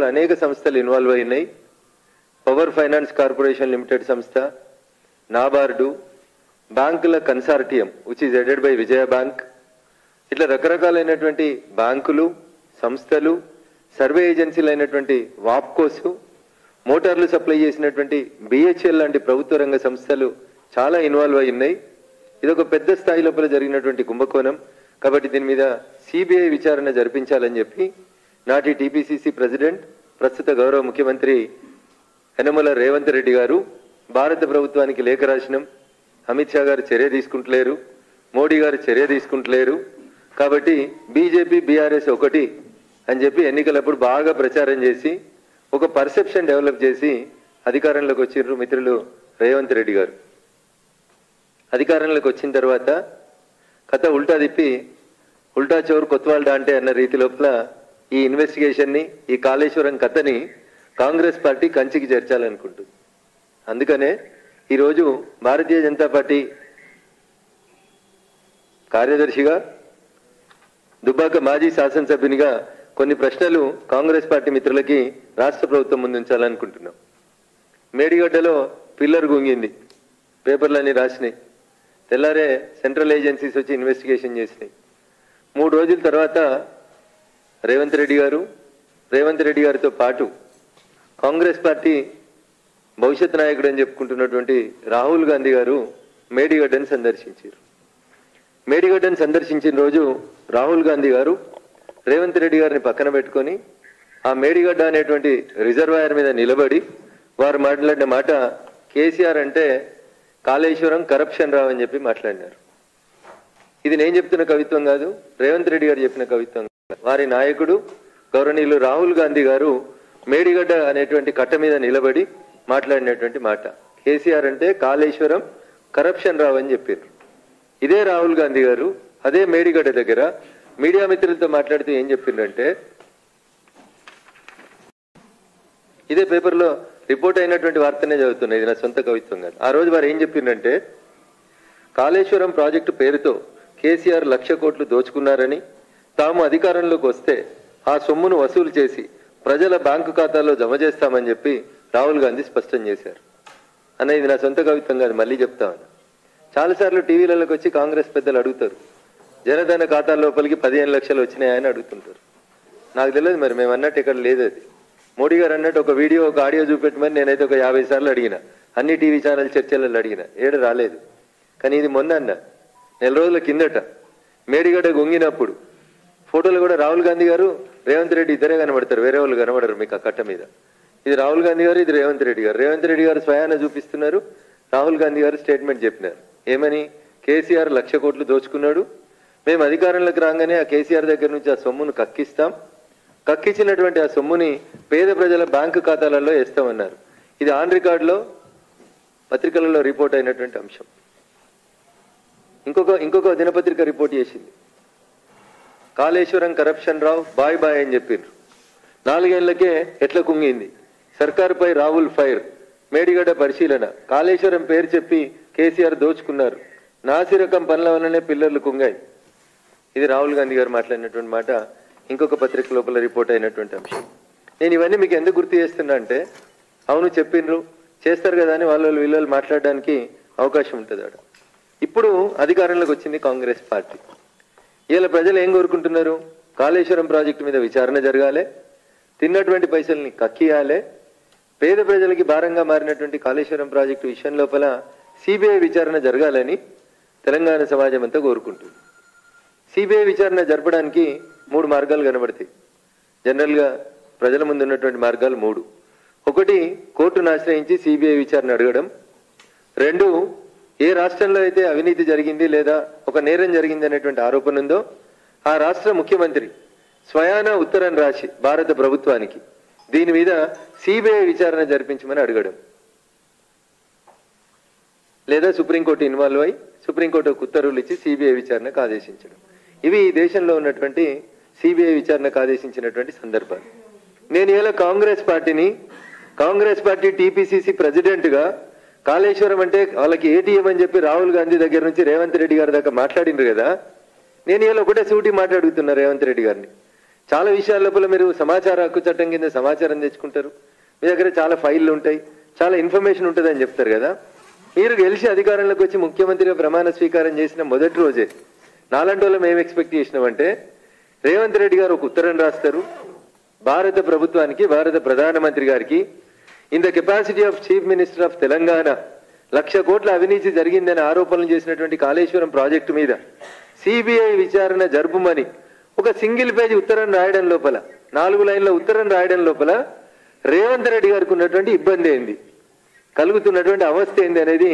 అనేక సంస్థలు ఇన్వాల్వ్ అయినాయి. పవర్ ఫైనాన్స్ కార్పొరేషన్ లిమిటెడ్ సంస్థ, నాబార్డు, బ్యాంకుల consortium which is headed by Vijaya bank, ఇట్లా రకరకాలైనటువంటి బ్యాంకులు, సంస్థలు, సర్వే ఏజెన్సీలు అయినటువంటి వాప్కోస్, మోటార్లు సప్లై చేసినటువంటి బిహెచ్ఎల్ లాంటి ప్రభుత్వ రంగ సంస్థలు చాలా ఇన్వాల్వ్ అయి ఉన్నాయి. ఇదొక పెద్ద స్థాయి లోపల జరిగినటువంటి కుంభకోణం. కాబట్టి దీని మీద సిబిఐ విచారణ జరిపించాలని చెప్పి నాటి టీపీసీసీ ప్రెసిడెంట్, ప్రస్తుత గౌరవ ముఖ్యమంత్రి యనమల రేవంత్ రెడ్డి గారు భారత ప్రభుత్వానికి లేఖ రాసినాం. అమిత్ షా గారు చర్య తీసుకుంటలేరు, మోడీ గారు చర్య తీసుకుంటలేరు. కాబట్టి బీజేపీ బీఆర్ఎస్ ఒకటి అని చెప్పి ఎన్నికలప్పుడు బాగా ప్రచారం చేసి ఒక పర్సెప్షన్ డెవలప్ చేసి అధికారంలోకి వచ్చిర్రు మిత్రులు రేవంత్ రెడ్డి గారు. అధికారంలోకి వచ్చిన తర్వాత కథ ఉల్టా తిప్పి ఉల్టా చోరు కొత్వాల్ డాంటే అన్న రీతి లోపల ఈ ఇన్వెస్టిగేషన్ని, ఈ కాళేశ్వరం కథని కాంగ్రెస్ పార్టీ కంచికి చేర్చాలనుకుంటుంది. అందుకనే ఈరోజు భారతీయ జనతా పార్టీ కార్యదర్శిగా, దుబ్బాక మాజీ శాసనసభ్యునిగా కొన్ని ప్రశ్నలు కాంగ్రెస్ పార్టీ మిత్రులకి రాష్ట్ర ప్రభుత్వం ముందు ఉంచాలనుకుంటున్నాం. మేడిగడ్డలో పిల్లర్ గుంగింది, పేపర్లన్నీ రాసినాయి. తెల్లారే సెంట్రల్ ఏజెన్సీస్ వచ్చి ఇన్వెస్టిగేషన్ చేసినాయి. 3 రోజుల తర్వాత రేవంత్ రెడ్డి గారితో పాటు కాంగ్రెస్ పార్టీ భవిష్యత్ నాయకుడు అని చెప్పుకుంటున్నటువంటి రాహుల్ గాంధీ గారు మేడిగడ్డను సందర్శించారు. మేడిగడ్డను సందర్శించిన రోజు రాహుల్ గాంధీ గారు రేవంత్ రెడ్డి గారిని పక్కన పెట్టుకొని ఆ మేడిగడ్డ అనేటువంటి రిజర్వాయర్ మీద నిలబడి వారు మాట్లాడిన మాట, కేసీఆర్ అంటే కాళేశ్వరం కరప్షన్ రావు అని చెప్పి మాట్లాడినారు. ఇది నేను చెప్తున్న కవిత్వం కాదు, రేవంత్ రెడ్డి గారు చెప్పిన కవిత్వం. వారి నాయకుడు గౌరవనీయులు రాహుల్ గాంధీ గారు మేడిగడ్డ అనేటువంటి కట్ట మీద నిలబడి మాట్లాడినటువంటి మాట, కేసీఆర్ అంటే కాళేశ్వరం కరప్షన్ రావు అని చెప్పారు. ఇదే రాహుల్ గాంధీ గారు అదే మేడిగడ్డ దగ్గర మీడియా మిత్రులతో మాట్లాడుతూ ఏం చెప్పిండ్రంటే, ఇదే పేపర్లో రిపోర్ట్ అయినటువంటి వార్తనే చదువుతున్నా, ఇది నా సొంత కవిత్వం కాదు. ఆ రోజు వారు ఏం చెప్పిండ్రంటే, కాళేశ్వరం ప్రాజెక్టు పేరుతో కేసీఆర్ 1,00,000 కోట్లు దోచుకున్నారని, తాము అధికారంలోకి వస్తే ఆ సొమ్మును వసూలు చేసి ప్రజల బ్యాంకు ఖాతాల్లో జమ చేస్తామని చెప్పి రాహుల్ గాంధీ స్పష్టం చేశారు. అన్న ఇది నా సొంత కవిత్వం కాదు, మళ్ళీ చెప్తామని. చాలాసార్లు టీవీలలోకి వచ్చి కాంగ్రెస్ పెద్దలు అడుగుతారు, జనధన ఖాతాల లోపలికి 15 లక్షలు వచ్చినాయని అడుగుతుంటారు. నాకు తెలియదు మరి, మేము అన్నట్టు ఇక్కడ లేదు. అది మోడీ గారు అన్నట్టు ఒక వీడియో, ఒక ఆడియో చూపెట్టమని నేనైతే ఒక 50 సార్లు అడిగిన, అన్ని టీవీ ఛానల్ చర్చలలో అడిగిన, ఏడు రాలేదు. కానీ ఇది మొన్న అన్న, 4 రోజుల కిందట మేడిగడ్డ గొంగినప్పుడు ఫోటోలు కూడా రాహుల్ గాంధీ గారు, రేవంత్ రెడ్డి ఇద్దరే కనబడతారు, వేరే వాళ్ళు కనబడరు మీకు ఆ కట్ట మీద. ఇది రాహుల్ గాంధీ గారు, ఇది రేవంత్ రెడ్డి గారు. రేవంత్ రెడ్డి గారు స్వయాన చూపిస్తున్నారు, రాహుల్ గాంధీ గారు స్టేట్మెంట్ చెప్పినారు. ఏమని? కేసీఆర్ 1,00,000 కోట్లు దోచుకున్నాడు, మేము అధికారంలోకి రాగానే ఆ కేసీఆర్ దగ్గర నుంచి ఆ సొమ్మును కక్కిస్తాం, కక్కించినటువంటి ఆ సొమ్ముని పేద ప్రజల బ్యాంకు ఖాతాలలో వేస్తామన్నారు. ఇది ఆన్ రికార్డులో పత్రికలలో రిపోర్ట్ అయినటువంటి అంశం. ఇంకొక దినపత్రిక రిపోర్ట్ చేసింది, కాళేశ్వరం కరప్షన్ రావు బాయ్ బాయ్ అని చెప్పిండ్రు. 4 ఏళ్లకే ఎట్లా కుంగింది, సర్కారుపై రాహుల్ ఫైర్, మేడిగడ్డ పరిశీలన, కాళేశ్వరం పేరు చెప్పి కేసీఆర్ దోచుకున్నారు, నాసిరకం పనుల వల్లనే పిల్లర్లు కుంగాయి. ఇది రాహుల్ గాంధీ గారు మాట్లాడినటువంటి మాట, ఇంకొక పత్రిక లోపల రిపోర్ట్ అయినటువంటి అంశం. నేను ఇవన్నీ మీకు ఎందుకు గుర్తు చేస్తున్నా అంటే, అవును చెప్పిండ్రు, చేస్తారు కదా అని వీళ్ళు మాట్లాడడానికి అవకాశం ఉంటుంది. ఇప్పుడు అధికారంలోకి వచ్చింది కాంగ్రెస్ పార్టీ. ఇలా ప్రజలు ఏం కోరుకుంటున్నారు? కాళేశ్వరం ప్రాజెక్టు మీద విచారణ జరగాలి, తిన్నటువంటి పైసల్ని కక్కియాలి, పేద ప్రజలకి భారంగా మారినటువంటి కాళేశ్వరం ప్రాజెక్టు విషయం లోపల సిబిఐ విచారణ జరగాలని తెలంగాణ సమాజం అంతా కోరుకుంటుంది. సిబిఐ విచారణ జరపడానికి 3 మార్గాలు కనబడతాయి. జనరల్గా ప్రజల ముందు ఉన్నటువంటి మార్గాలు 3. 1, కోర్టును ఆశ్రయించి సిబిఐ విచారణ అడగడం. 2, ఏ రాష్ట్రంలో అయితే అవినీతి జరిగింది లేదా ఒక నేరం జరిగింది అనేటువంటి ఆరోపణ ఉందో ఆ రాష్ట్ర ముఖ్యమంత్రి స్వయాన ఉత్తరం రాసి భారత ప్రభుత్వానికి దీని మీద సిబిఐ విచారణ జరిపించమని అడగడం, లేదా సుప్రీంకోర్టు ఇన్వాల్వ్ అయి సుప్రీంకోర్టు ఉత్తర్వులు ఇచ్చి సిబిఐ విచారణకు ఆదేశించడం. ఇవి ఈ దేశంలో ఉన్నటువంటి సిబిఐ విచారణకు ఆదేశించినటువంటి సందర్భాలు. నేను ఇలా కాంగ్రెస్ పార్టీ టీపీసీసీ ప్రెసిడెంట్గా కాళేశ్వరం అంటే వాళ్ళకి ఏటీఎం అని చెప్పి రాహుల్ గాంధీ దగ్గర నుంచి రేవంత్ రెడ్డి గారి దాకా మాట్లాడినారు కదా. నేను ఇలా ఒకటే సూటి మాట్లాడుతున్నా రేవంత్ రెడ్డి గారిని, చాలా విషయాల లోపల మీరు సమాచార హక్కు చట్టం కింద సమాచారం తెచ్చుకుంటారు, మీ దగ్గర చాలా ఫైళ్ళు ఉంటాయి, చాలా ఇన్ఫర్మేషన్ ఉంటుంది అని చెప్తారు కదా. మీరు గెలిచి అధికారంలోకి వచ్చి ముఖ్యమంత్రిగా ప్రమాణ స్వీకారం చేసిన మొదటి రోజే నాలాంటి వాళ్ళం ఏం ఎక్స్పెక్ట్ చేసినామంటే రేవంత్ రెడ్డి గారు ఒక ఉత్తరం రాస్తారు భారత ప్రభుత్వానికి, భారత ప్రధానమంత్రి గారికి, in the capacity of chief minister of Telangana 1,00,000 కోట్ల అవినీతి జరిగిందని ఆరోపణలు చేసినటువంటి కాళేశ్వరం ప్రాజెక్టు మీద సిబిఐ విచారణ జరుపుమని ఒక సింగిల్ పేజీ ఉత్తరం రాయడం లోపల, 4 లైన్ల ఉత్తరం రాయడం లోపల రేవంత్ రెడ్డి గారికి ఉన్నటువంటి ఇబ్బంది ఏంది, కలుగుతున్నటువంటి అవస్థ ఏంది అనేది